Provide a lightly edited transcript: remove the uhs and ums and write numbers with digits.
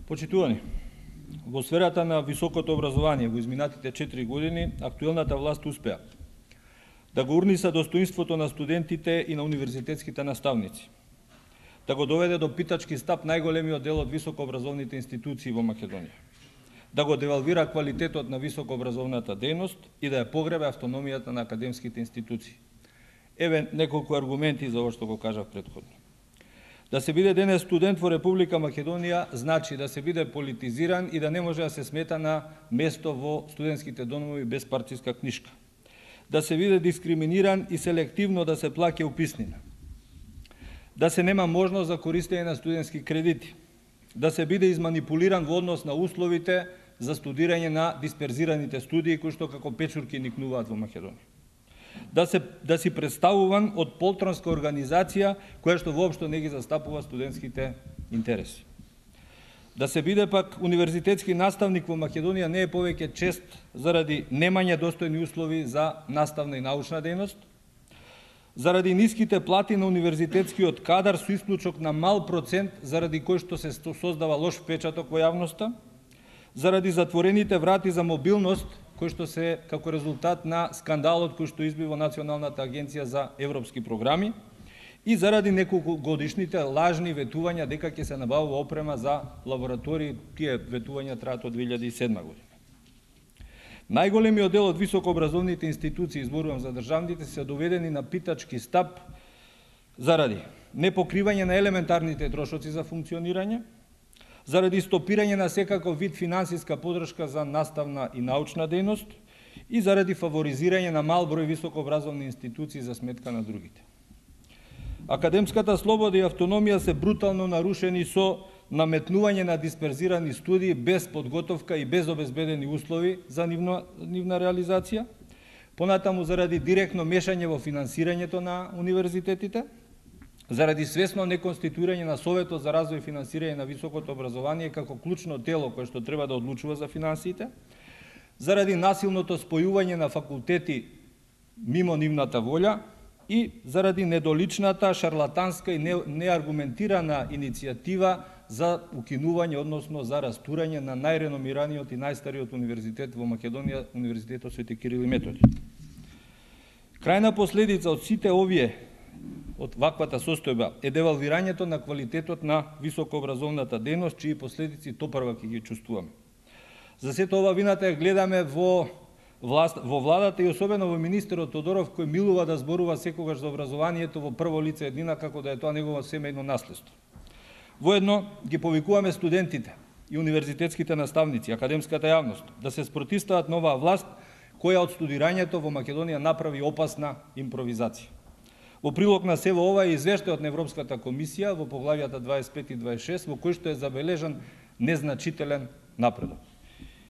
Почитувани, во сферата на високото образование во изминатите 4 години, актуелната власт успеа да го урниса достоинството на студентите и на универзитетските наставници, да го доведе до питачки стап најголемиот дел од високообразовните институции во Македонија, да го девалвира квалитетот на високообразовната дејност и да ја погребе автономијата на академските институции. Еве неколку аргументи за ова што го кажав претходно. Да се биде денес студент во Република Македонија значи да се биде политизиран и да не може да се смета на место во студентските домови без партиска книшка. Да се биде дискриминиран и селективно да се плаќа уписнина. Да се нема можност за користење на студентски кредити. Да се биде изманипулиран во однос на условите за студирање на дисперзираните студии кои што како печурки никнуваат во Македонија. Да си представуван од полтронска организација која што воопшто не ги застапува студентските интереси. Да се биде пак универзитетски наставник во Македонија не е повеќе чест заради немање достојни услови за наставна и научна дејност, заради ниските плати на универзитетскиот кадар со исклучок на мал процент заради кој што се создава лош впечаток во јавноста, заради затворените врати за мобилност кој што се како резултат на скандалот кој што избива Националната агенција за европски програми и заради неколку годишните лажни ветувања дека ќе се набавува опрема за лаборатории, тие ветувања траат од 2007 година. Најголемиот дел од високообразовните институции, зборувам за државните, се доведени на питачки стап заради непокривање на елементарните трошоци за функционирање, заради стопирање на секаков вид финансиска подршка за наставна и научна дејност и заради фаворизирање на мал број високообразовни институции за сметка на другите. Академската слобода и автономија се брутално нарушени со наметнување на дисперзирани студии без подготовка и без обезбедени услови за нивна реализација, понатаму заради директно мешање во финансирањето на универзитетите, заради свесно неконституирање на Советот за развој и финансирање на високото образование како клучно тело кое што треба да одлучува за финансиите, заради насилното спојување на факултети мимо нивната волја и заради недоличната, шарлатанска и неаргументирана иницијатива за укинување, односно за растурање на најреномираниот и најстариот универзитет во Македонија, Универзитетот Свети Кирил и Методи. Крајна последица од сите овие од ваквата состојба е девалвирањето на квалитетот на високообразовната дејност, чии последици топарва ќе ги чувствуваме. За сето ова вината ја гледаме во владата и особено во министерот Тодоров, кој милува да зборува секогаш за образованието во прво лице еднина, како да е тоа негово семејно наследство. Воедно ги повикуваме студентите и универзитетските наставници, академската јавност, да се спротивстават на оваа власт, која од студирањето во Македонија направи опасна импровизација. Во прилог на сево ова е извештајот на Европската комисија во поглавјата 25 и 26, во кој што е забележан незначителен напредок.